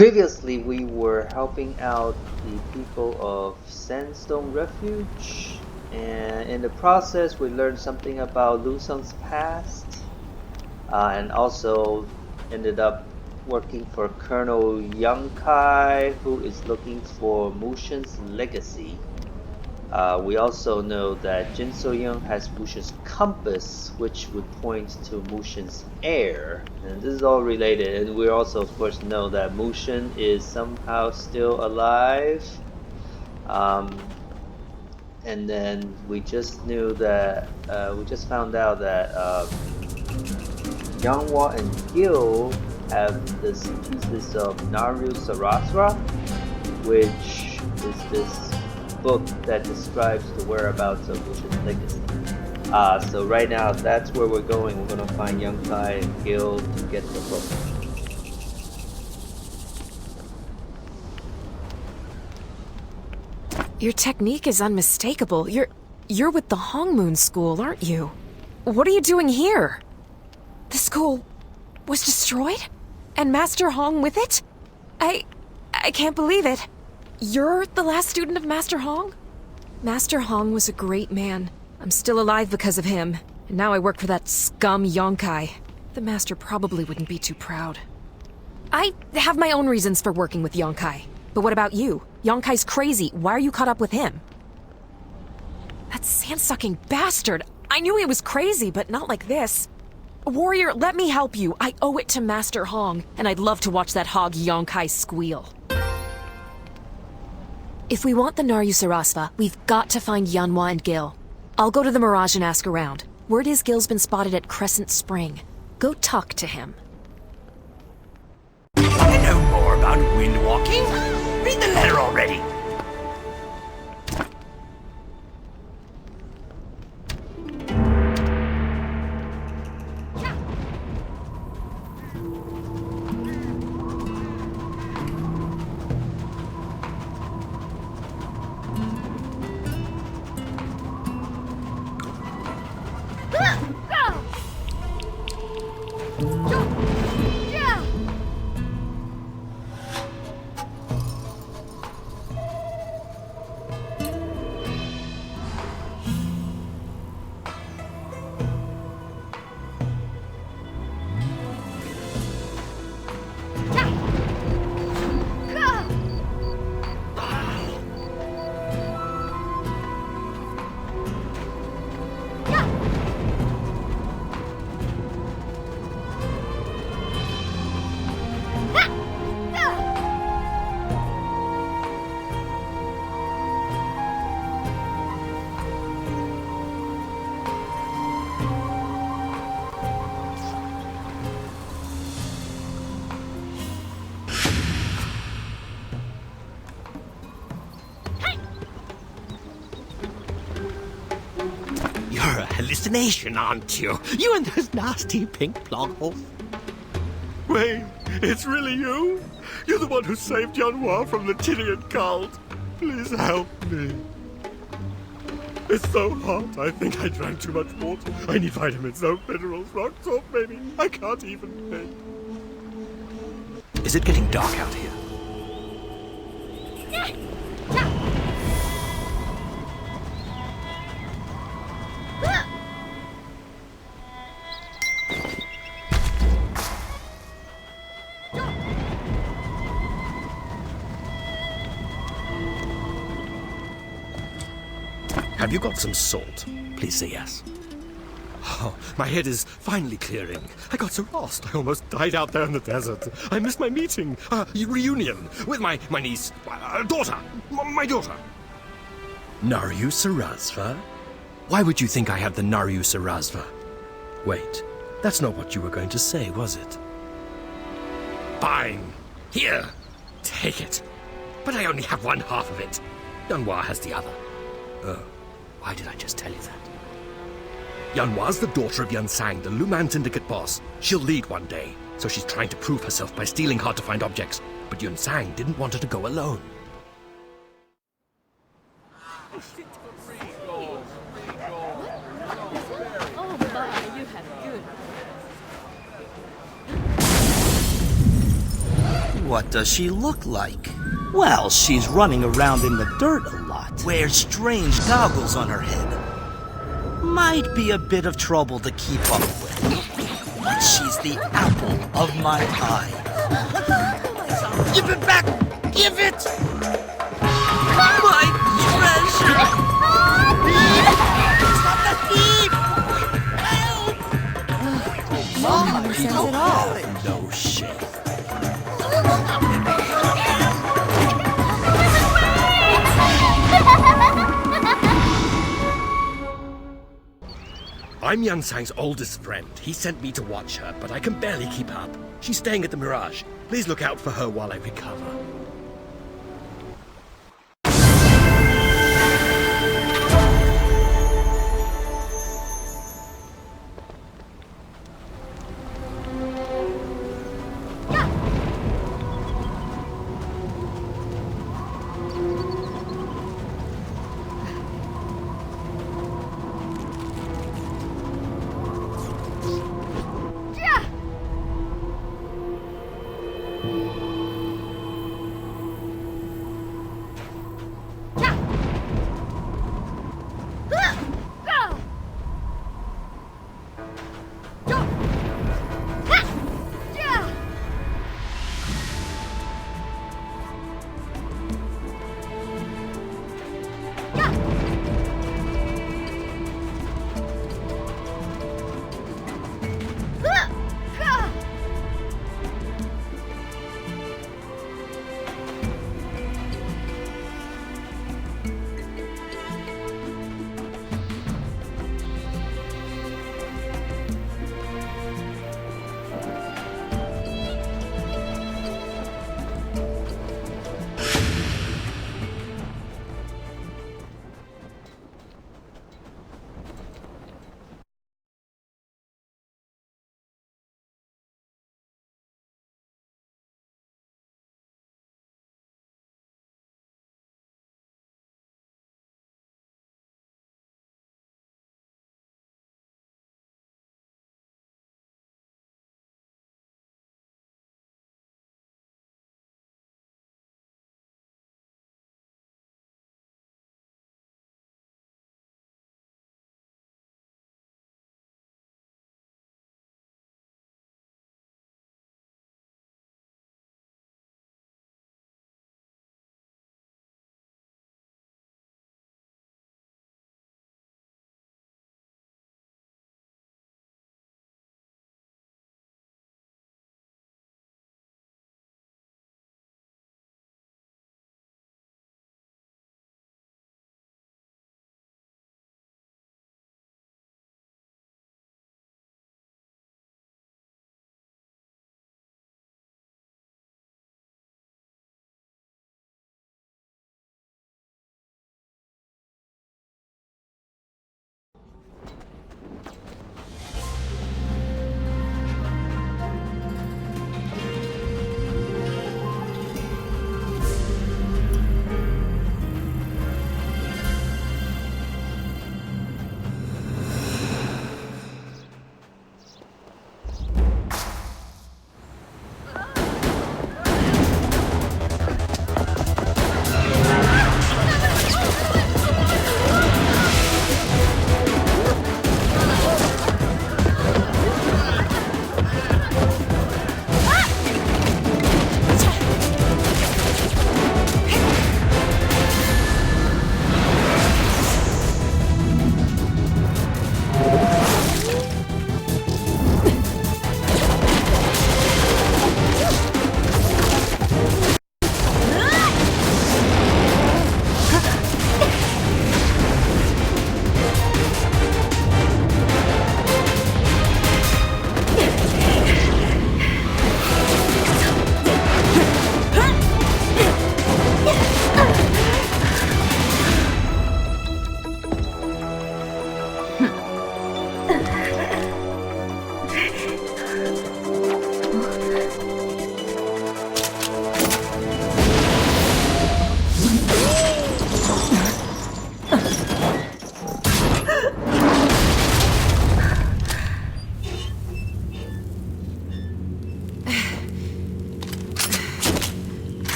Previously, we were helping out the people of Sandstone Refuge, and in the process, we learned something about Lusong's past, and also ended up working for Colonel Yangkai, who is looking for Mushin's legacy. We also know that Jin So-young has Mushin's compass, which would point to Mushin's heir. And this is all related. And we also, of course, know that Mushin is somehow still alive. And then we just knew that, we just found out that Yanghwa and Gil have this pieces of Naru Sarasra, which is this book that describes the whereabouts of Mushin's legacy. So right now, that's where we're going. We're going to find Yangkai and Gil to get the book. Your technique is unmistakable. You're with the Hongmoon School, aren't you? What are you doing here? The school was destroyed? And Master Hong with it? I can't believe it. You're the last student of Master Hong? Master Hong was a great man. I'm still alive because of him. And now I work for that scum Yonkai. The Master probably wouldn't be too proud. I have my own reasons for working with Yonkai. But what about you? Yonkai's crazy. Why are you caught up with him? That sand-sucking bastard! I knew he was crazy, but not like this. Warrior, let me help you. I owe it to Master Hong, and I'd love to watch that hog Yonkai squeal. If we want the Naryu Sarasva, we've got to find Yanhwa and Gil. I'll go to the Mirage and ask around. Word is Gil's been spotted at Crescent Spring. Go talk to him. You know more about wind walking? Read the letter already. You're a hallucination, aren't you? You and those nasty pink plogholes. Wait, it's really you? You're the one who saved Yanhua from the Tinian cult. Please help me. It's so hot, I think I drank too much water. I need vitamins, no minerals, rock salt, maybe. I can't even think. Is it getting dark out here? Have you got some salt? Please say yes. Oh, my head is finally clearing. I got so lost, I almost died out there in the desert. I missed my meeting, reunion, with my niece, daughter, my daughter. Naryu Sarasva? Why would you think I have the Naryu Sarasva? Wait, that's not what you were going to say, was it? Fine. Here, take it. But I only have one half of it. Yanhua has the other. Oh, why did I just tell you that? Yanhua's the daughter of Yunsang, the Luman Syndicate boss. She'll lead one day, so she's trying to prove herself by stealing hard-to-find objects. But Yunsang didn't want her to go alone. Oh my, you have good. What does she look like? Well, she's running around in the dirt a lot. Wears strange goggles on her head. Might be a bit of trouble to keep up with. But she's the apple of my eye. Give it back! Give it! My treasure! Stop the thief! Help! No shame. I'm Yunsang's oldest friend. He sent me to watch her, but I can barely keep up. She's staying at the Mirage. Please look out for her while I recover.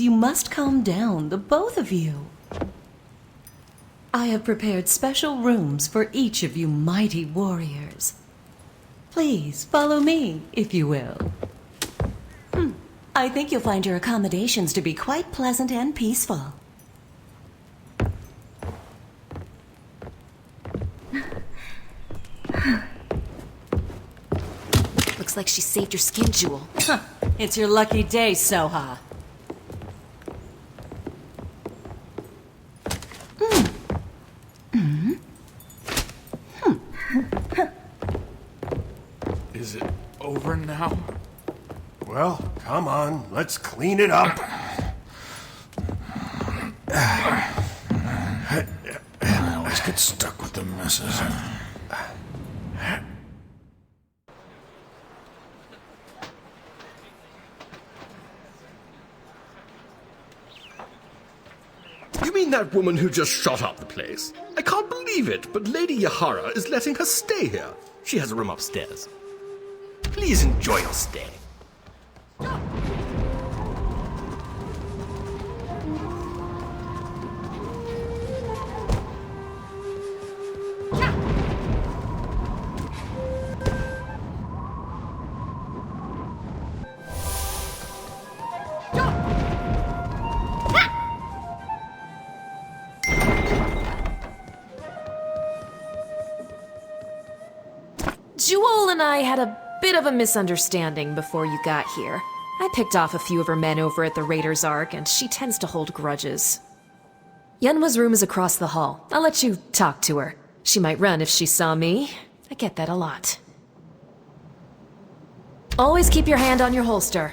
Please, you must calm down, the both of you. I have prepared special rooms for each of you mighty warriors. Please, follow me, if you will. I think you'll find your accommodations to be quite pleasant and peaceful. Looks like she saved your skin, Jewel. It's your lucky day, Soha. Is it over now? Well, come on, let's clean it up. I always get stuck with the messes. You mean that woman who just shot up the place? I can't believe it, but Lady Yahara is letting her stay here. She has a room upstairs. Please enjoy your stay. Jewel and I had a bit of a misunderstanding before you got here. I picked off a few of her men over at the Raiders Ark, and she tends to hold grudges. Yunwa's room is across the hall. I'll let you talk to her. She might run if she saw me. I get that a lot. Always keep your hand on your holster.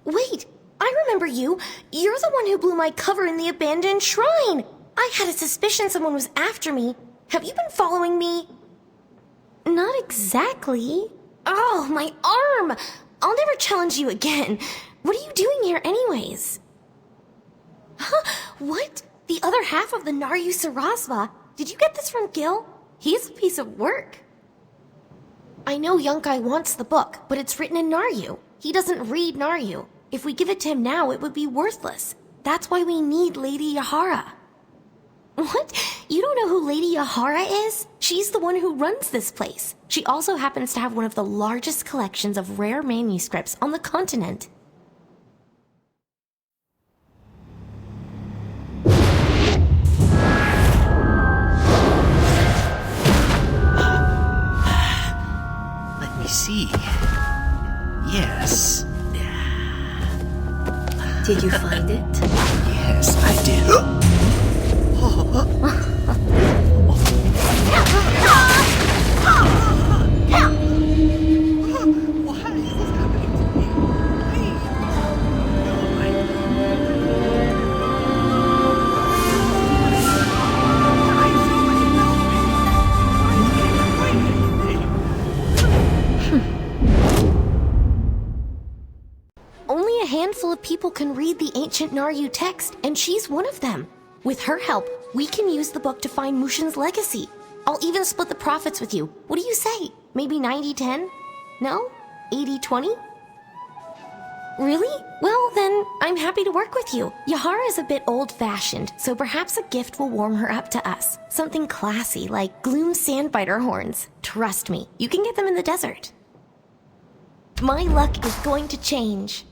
Wait, I remember you. You're the one who blew my cover in the abandoned shrine. I had a suspicion someone was after me. Have you been following me? Not exactly. Oh, my arm! I'll never challenge you again. What are you doing here anyways? Huh? What? The other half of the Naryu Sarasva. Did you get this from Gil? He's a piece of work. I know Yunkai wants the book, but it's written in Naryu. He doesn't read Naryu. If we give it to him now, it would be worthless. That's why we need Lady Yahara. What? You don't know who Lady Yahara is? She's the one who runs this place. She also happens to have one of the largest collections of rare manuscripts on the continent. Let me see. Yes. Did you find it? Yes, I did. Only a handful of people can read the ancient Naryu text, and she's one of them. With her help, we can use the book to find Mushin's legacy. I'll even split the profits with you. What do you say? Maybe 90-10? No? 80-20? Really? Well, then, I'm happy to work with you. Yahara is a bit old-fashioned, so perhaps a gift will warm her up to us. Something classy, like Gloom Sandbiter horns. Trust me, you can get them in the desert. My luck is going to change.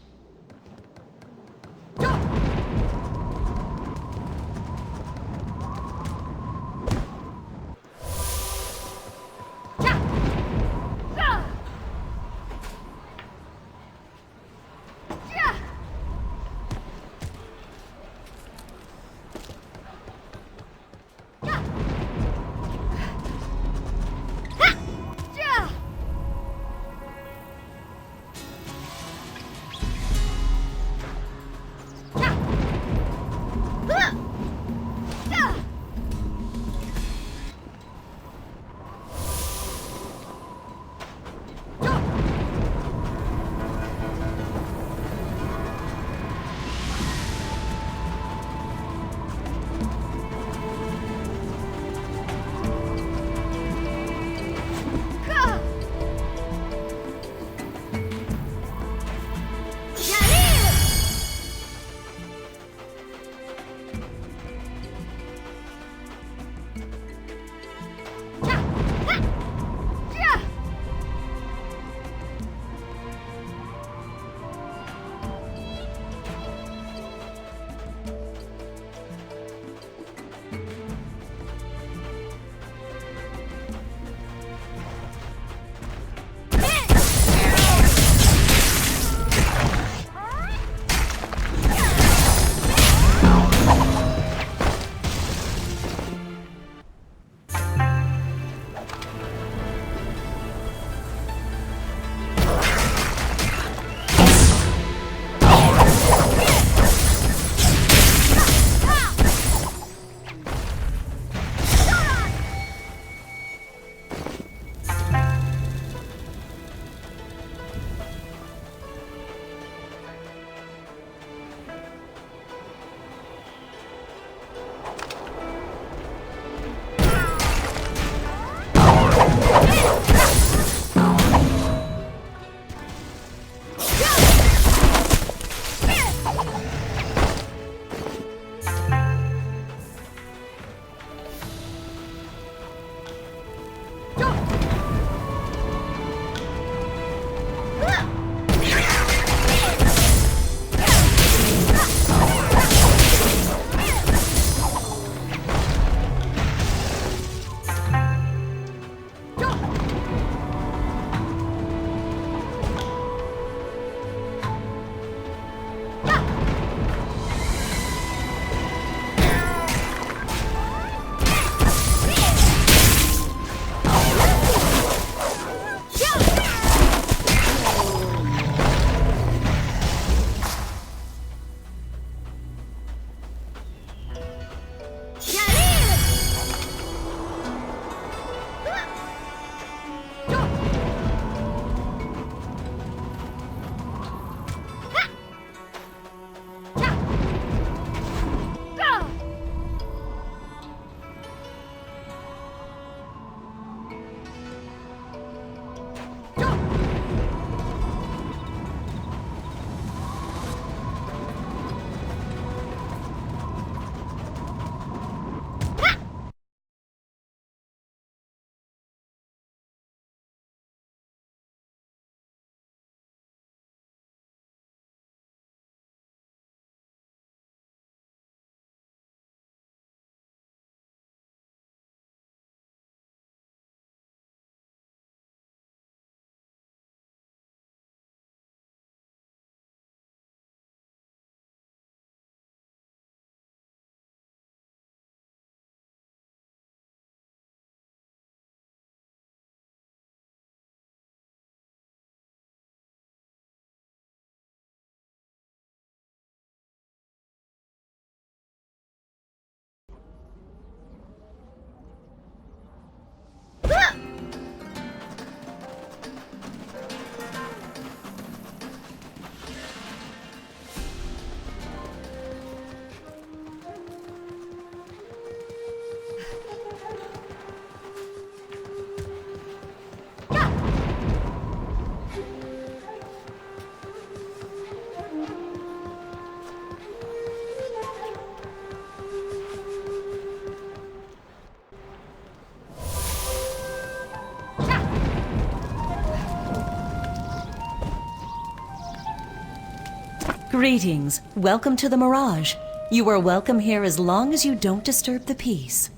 Greetings. Welcome to the Mirage. You are welcome here as long as you don't disturb the peace.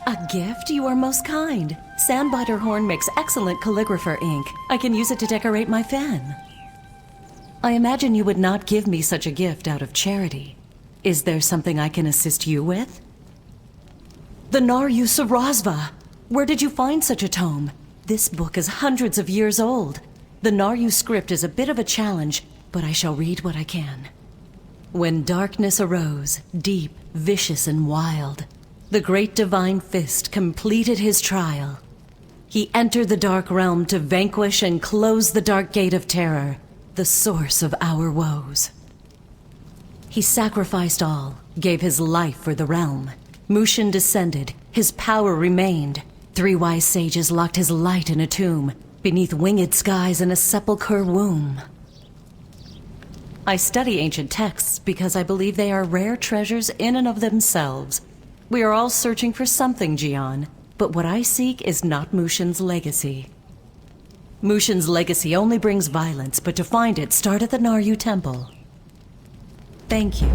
A gift? You are most kind. Sandbiter Horn makes excellent calligrapher ink. I can use it to decorate my fan. I imagine you would not give me such a gift out of charity. Is there something I can assist you with? The Naryu Sarasva! Where did you find such a tome? This book is hundreds of years old. The Naryu script is a bit of a challenge, but I shall read what I can. When darkness arose, deep, vicious, and wild, the great divine fist completed his trial. He entered the dark realm to vanquish and close the dark gate of terror, the source of our woes. He sacrificed all, gave his life for the realm. Mushin descended, his power remained. 3 wise sages locked his light in a tomb, beneath winged skies in a sepulchre womb. I study ancient texts because I believe they are rare treasures in and of themselves. We are all searching for something, Jian, but what I seek is not Mushin's legacy. Mushin's legacy only brings violence, but to find it, start at the Naryu Temple. Thank you.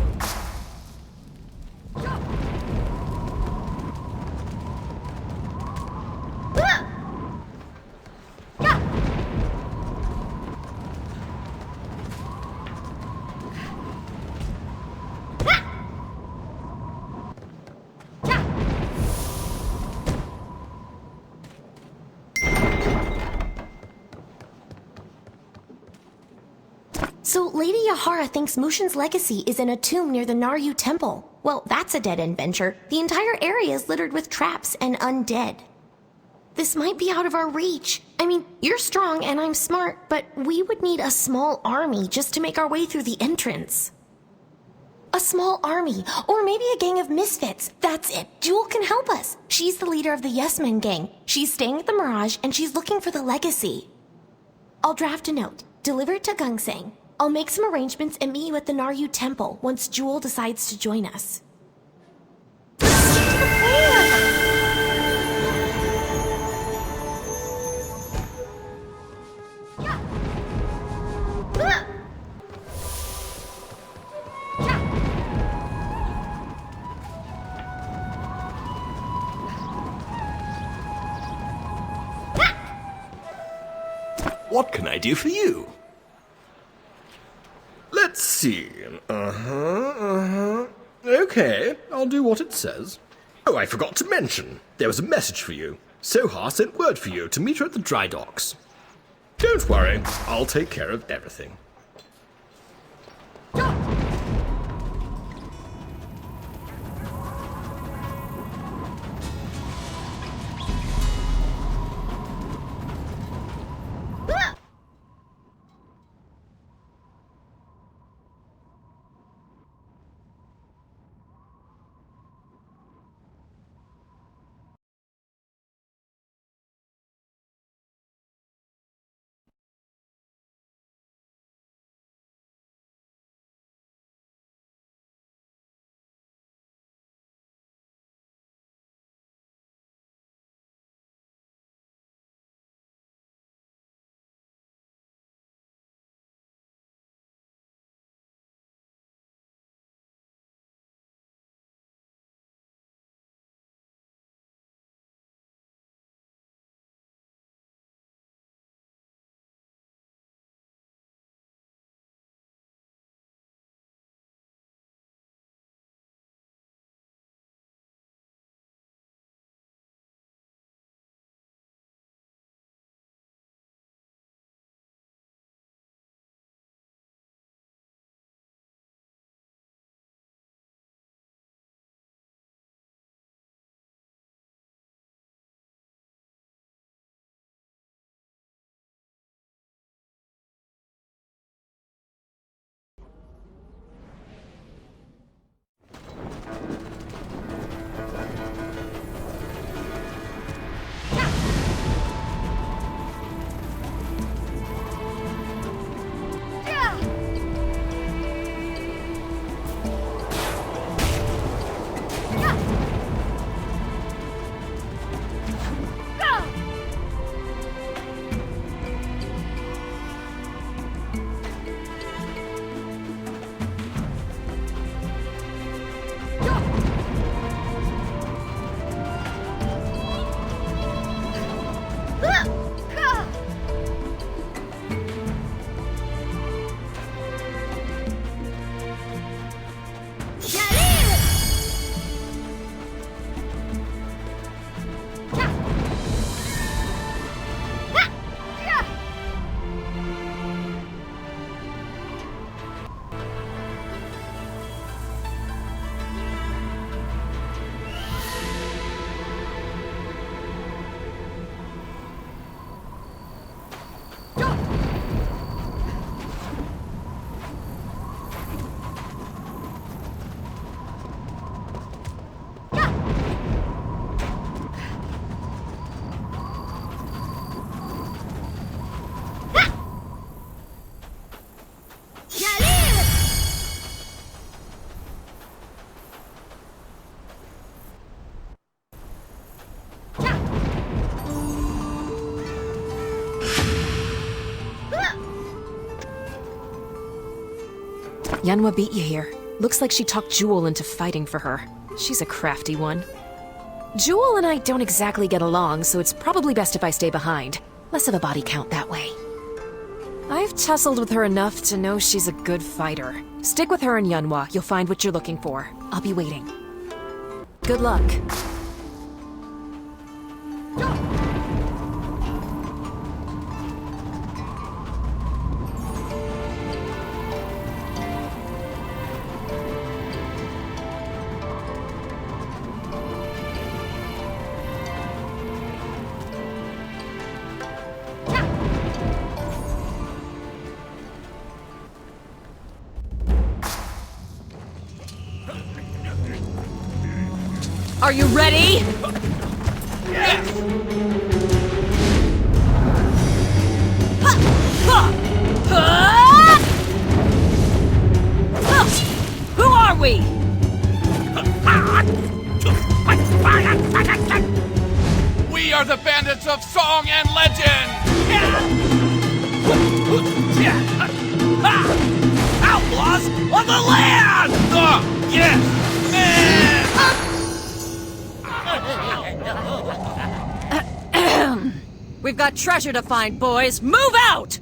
So Lady Yahara thinks Mushin's legacy is in a tomb near the Naryu Temple. Well, that's a dead-end venture. The entire area is littered with traps and undead. This might be out of our reach. I mean, you're strong and I'm smart, but we would need a small army just to make our way through the entrance. A small army, or maybe a gang of misfits. That's it. Jewel can help us. She's the leader of the Yes Men gang. She's staying at the Mirage and she's looking for the legacy. I'll draft a note, deliver it to Gungsang. I'll make some arrangements and meet you at the Naryu Temple once Jewel decides to join us. What can I do for you? Let's see. Okay, I'll do what it says. Oh, I forgot to mention. There was a message for you. Sohar sent word for you to meet her at the dry docks. Don't worry, I'll take care of everything. Yanhua beat you here. Looks like she talked Jewel into fighting for her. She's a crafty one. Jewel and I don't exactly get along, so it's probably best if I stay behind. Less of a body count that way. I've tussled with her enough to know she's a good fighter. Stick with her and Yanhua. You'll find what you're looking for. I'll be waiting. Good luck. Are you ready? Yes! Who are we? We are the bandits of song and legend! Outlaws on the land! Yes! We've got treasure to find, boys. Move out!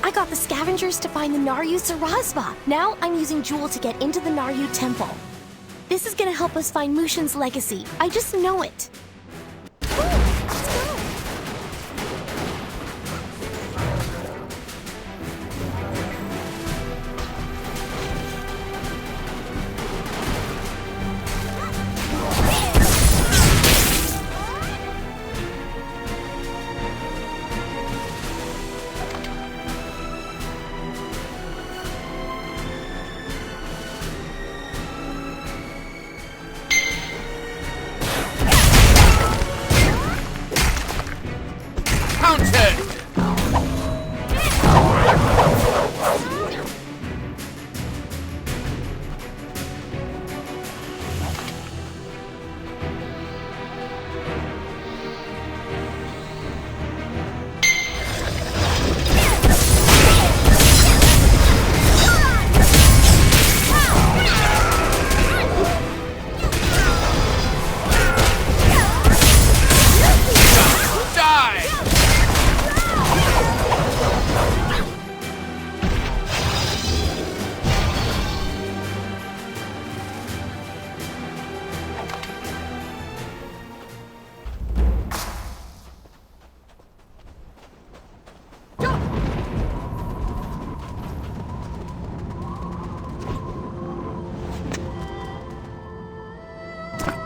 I got the scavengers to find the Naryu Sarasva. Now I'm using Jewel to get into the Naryu temple. This is gonna help us find Mushin's legacy. I just know it.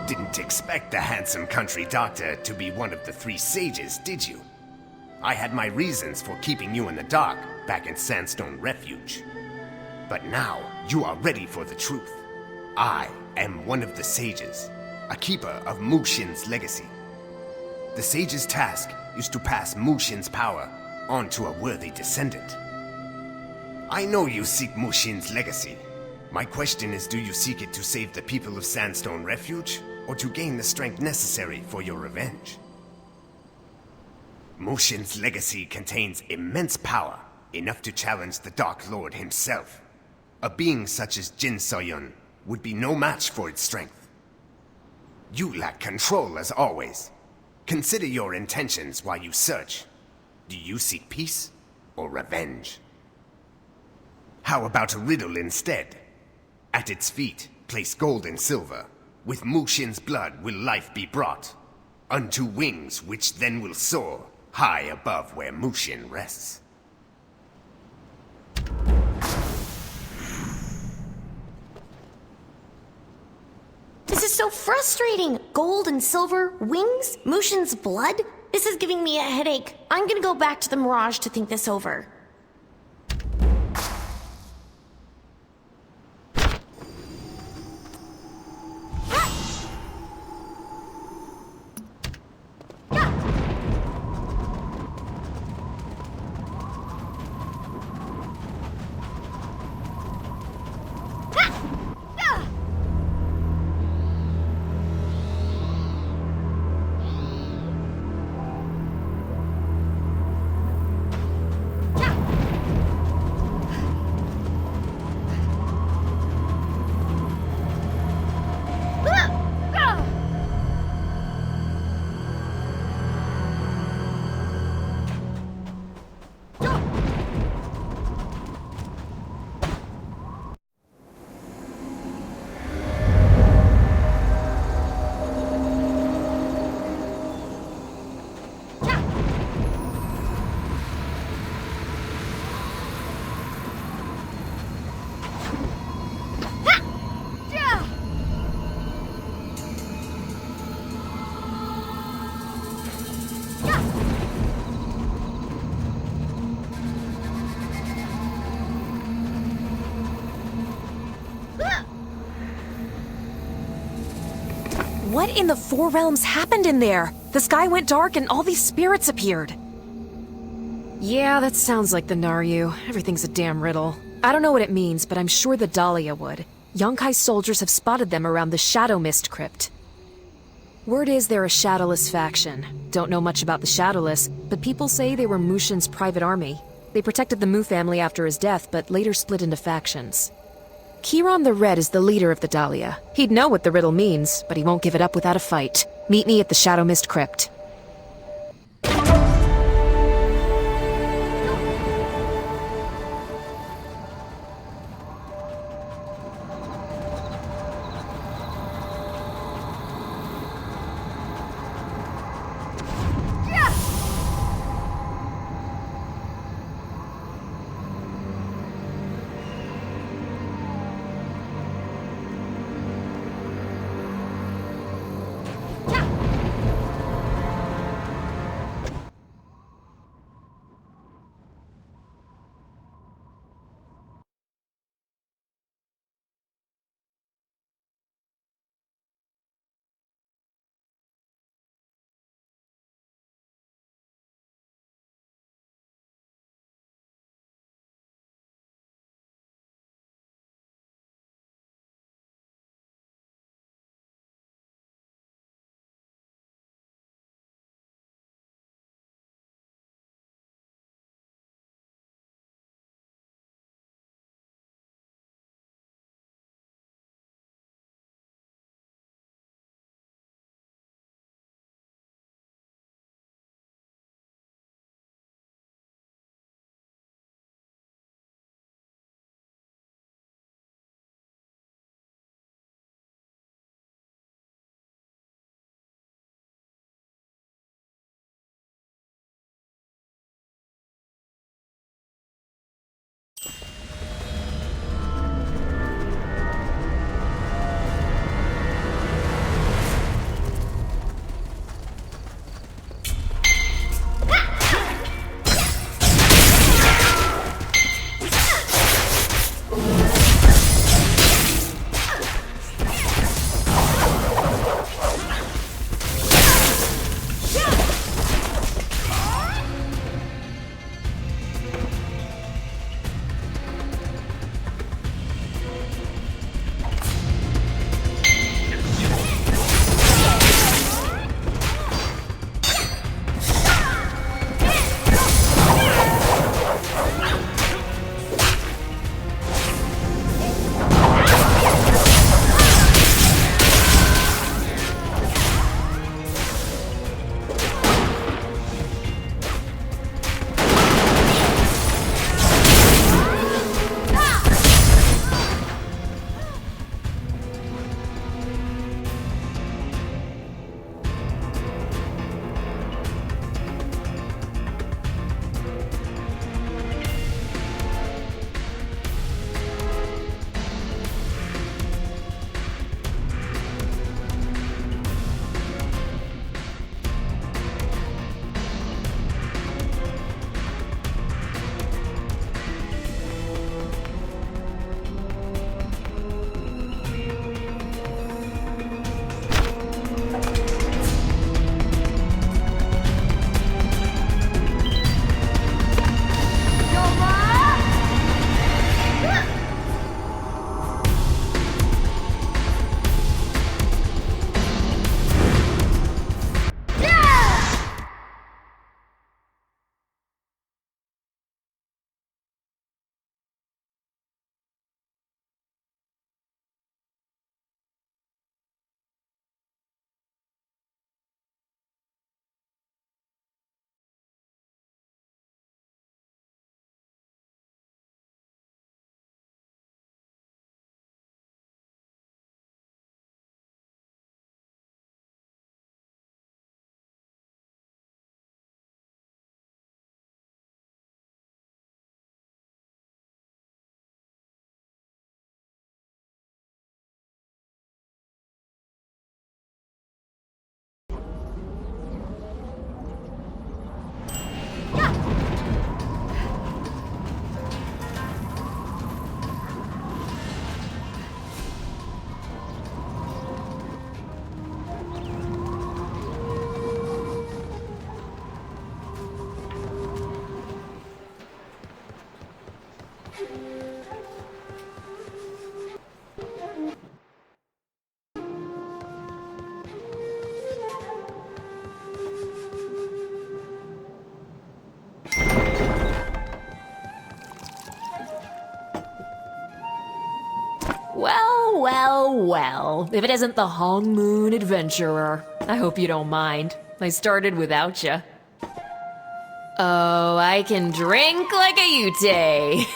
Didn't expect the handsome country doctor to be one of the three sages, did you? I had my reasons for keeping you in the dark back in Sandstone Refuge. But now, you are ready for the truth. I am one of the sages, a keeper of Mushin's legacy. The sage's task is to pass Mushin's power on to a worthy descendant. I know you seek Mushin's legacy. My question is, do you seek it to save the people of Sandstone Refuge, or to gain the strength necessary for your revenge? Mushin's legacy contains immense power, enough to challenge the Dark Lord himself. A being such as Jin Soyun would be no match for its strength. You lack control as always. Consider your intentions while you search. Do you seek peace or revenge? How about a riddle instead? At its feet, place gold and silver. With Mushin's blood will life be brought, unto wings which then will soar, high above where Mushin rests. so frustrating. Gold and silver, wings, Mushin's blood. This is giving me a headache. I'm gonna go back to the Mirage to think this over. What in the Four Realms happened in there? The sky went dark and all these spirits appeared. Yeah, that sounds like the Naryu. Everything's a damn riddle. I don't know what it means, but I'm sure the Dahlia would. Yonkai's soldiers have spotted them around the Shadow Mist Crypt. Word is they're a Shadowless faction. Don't know much about the Shadowless, but people say they were Mushin's private army. They protected the Mu family after his death, but later split into factions. Kiron the Red is the leader of the Dahlia. He'd know what the riddle means, but he won't give it up without a fight. Meet me at the Shadow Mist Crypt. Well, well, well. If it isn't the Hong Moon Adventurer. I hope you don't mind. I started without you. Oh, I can drink like a Yute.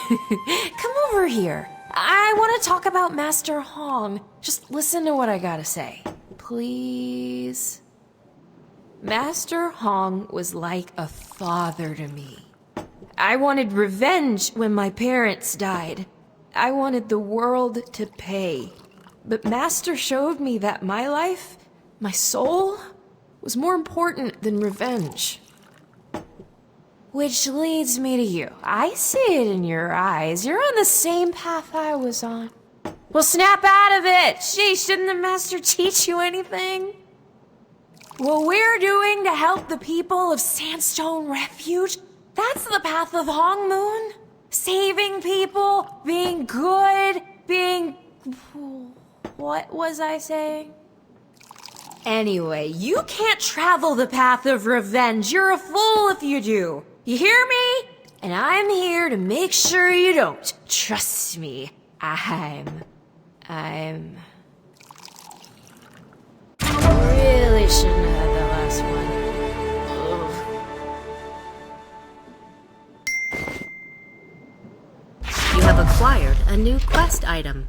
Come over here. I want to talk about Master Hong. Just listen to what I gotta say. Please. Master Hong was like a father to me. I wanted revenge when my parents died. I wanted the world to pay. But Master showed me that my life, my soul, was more important than revenge. Which leads me to you. I see it in your eyes. You're on the same path I was on. Well, snap out of it! Sheesh, didn't the Master teach you anything? What we're doing to help the people of Sandstone Refuge, that's the path of Hong Moon. Saving people, being good, being... What was I saying? Anyway, you can't travel the path of revenge. You're a fool if you do. You hear me? And I'm here to make sure you don't. Trust me. I'm... Really shouldn't have had that last one. You have acquired a new quest item.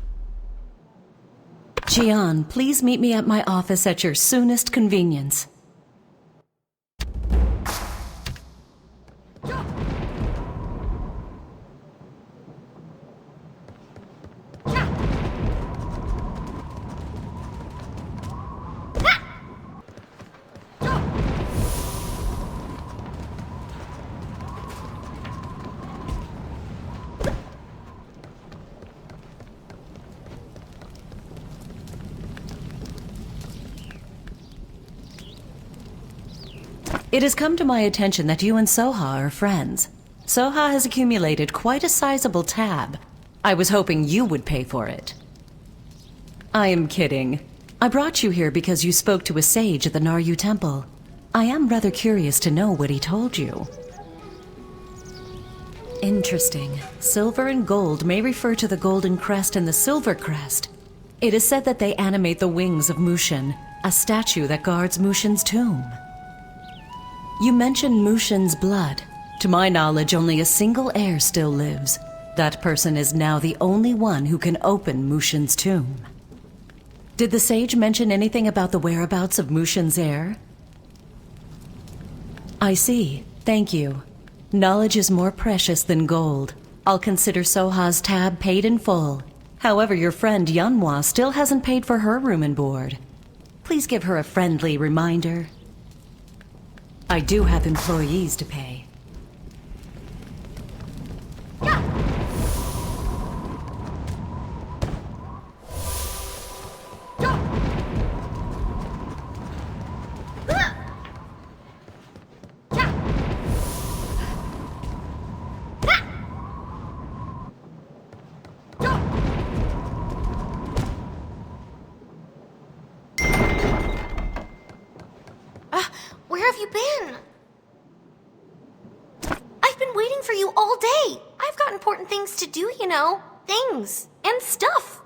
Jian, please meet me at my office at your soonest convenience. It has come to my attention that you and Soha are friends. Soha has accumulated quite a sizable tab. I was hoping you would pay for it. I am kidding. I brought you here because you spoke to a sage at the Naryu Temple. I am rather curious to know what he told you. Interesting. Silver and gold may refer to the Golden Crest and the Silver Crest. It is said that they animate the wings of Mushin, a statue that guards Mushin's tomb. You mentioned Mushin's blood. To my knowledge, only a single heir still lives. That person is now the only one who can open Mushin's tomb. Did the sage mention anything about the whereabouts of Mushin's heir? I see. Thank you. Knowledge is more precious than gold. I'll consider Soha's tab paid in full. However, your friend Yanhua still hasn't paid for her room and board. Please give her a friendly reminder. I do have employees to pay. Where have you been? I've been waiting for you all day. I've got important things to do, you know. Things. And stuff.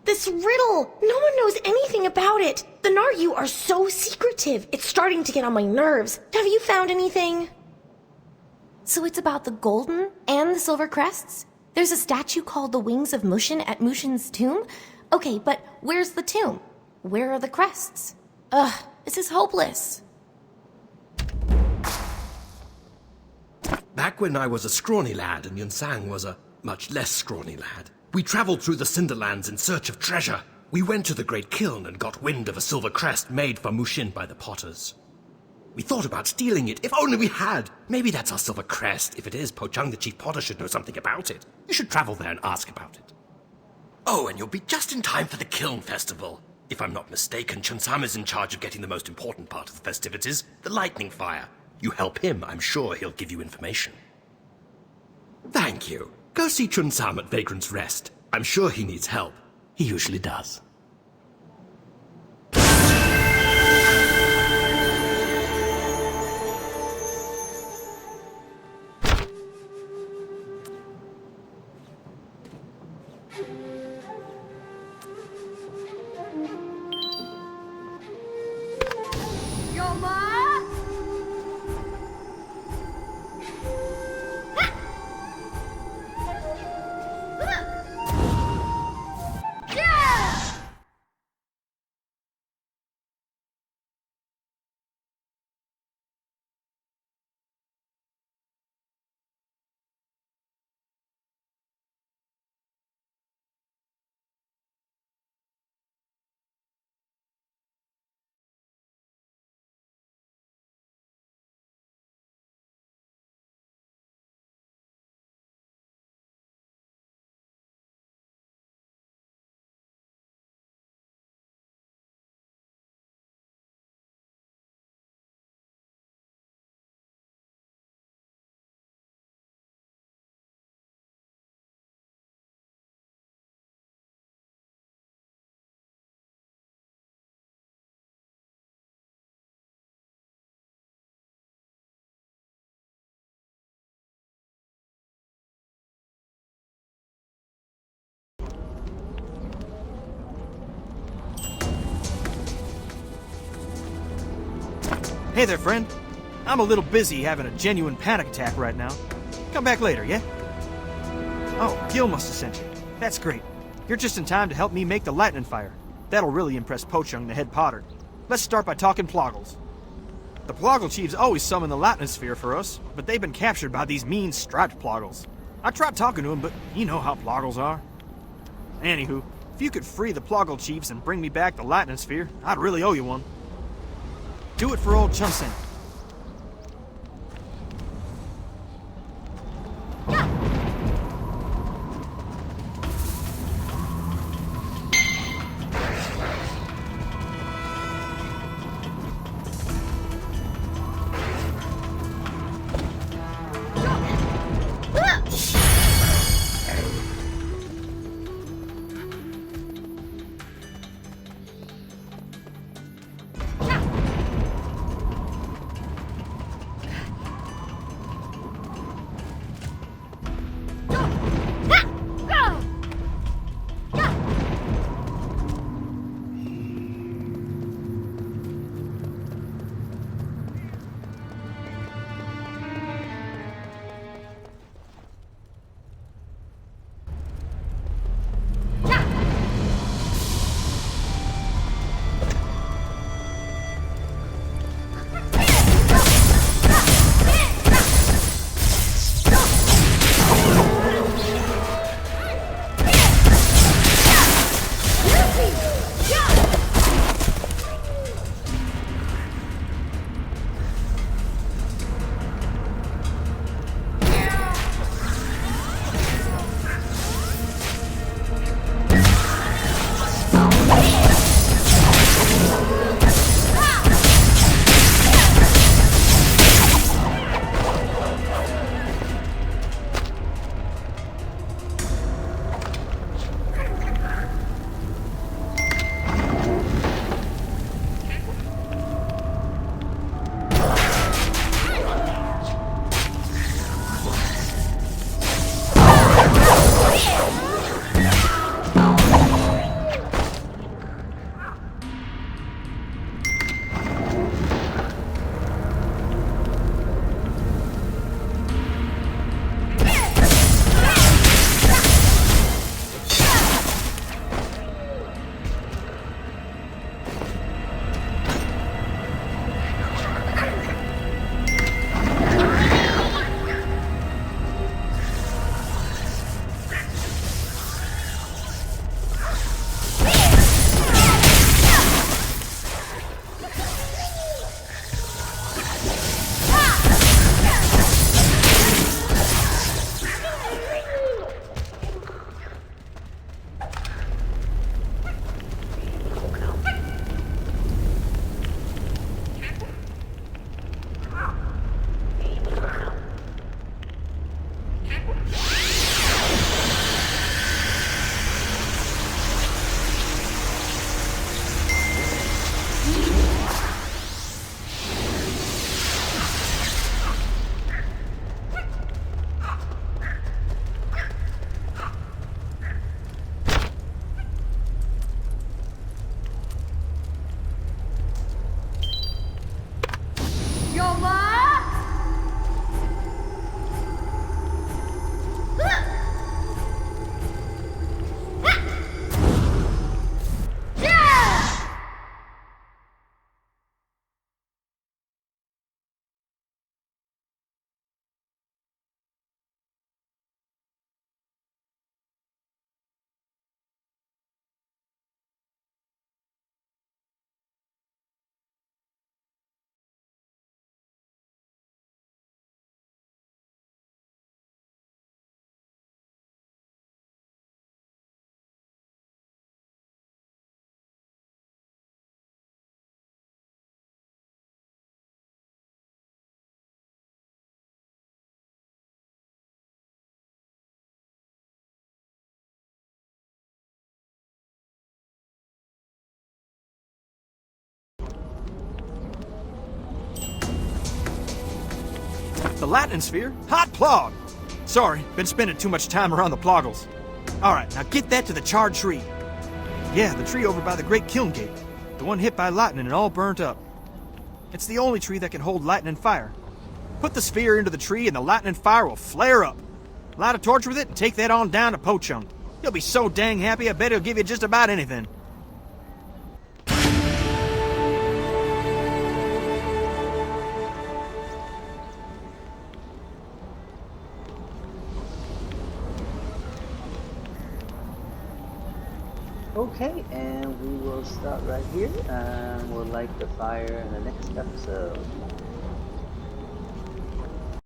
This riddle. No one knows anything about it. The Naryu are so secretive. It's starting to get on my nerves. Have you found anything? So it's about the golden and the silver crests? There's a statue called the Wings of Mushin at Mushin's tomb? Okay, but where's the tomb? Where are the crests? Ugh, this is hopeless. Back when I was a scrawny lad and Yunsang was a much less scrawny lad, we traveled through the Cinderlands in search of treasure. We went to the Great Kiln and got wind of a silver crest made for Mushin by the potters. We thought about stealing it, if only we had. Maybe that's our silver crest. If it is, Po Chung, the chief potter, should know something about it. You should travel there and ask about it. Oh, and you'll be just in time for the Kiln Festival. If I'm not mistaken, Chunsam is in charge of getting the most important part of the festivities, the lightning fire. You help him, I'm sure he'll give you information. Thank you. Go see Chunsam at Vagrant's Rest. I'm sure he needs help. He usually does. Hey there, friend. I'm a little busy having a genuine panic attack right now. Come back later, yeah? Oh, Gil must have sent you. That's great. You're just in time to help me make the lightning fire. That'll really impress Pochung, the head potter. Let's start by talking Ploggles. The Ploggle chiefs always summon the lightning sphere for us, but they've been captured by these mean striped Ploggles. I tried talking to them, but you know how Ploggles are. Anywho, if you could free the Ploggle chiefs and bring me back the lightning sphere, I'd really owe you one. Do it for old Chunsen. The lightning sphere? Hot plog! Sorry, been spending too much time around the Ploggles. Alright, now get that to the charred tree. Yeah, the tree over by the Great Kiln Gate. The one hit by lightning and all burnt up. It's the only tree that can hold lightning fire. Put the sphere into the tree and the lightning fire will flare up. Light a torch with it and take that on down to Pochung. He'll be so dang happy, I bet he'll give you just about anything. Okay, and we will start right here, and we'll light the fire in the next episode.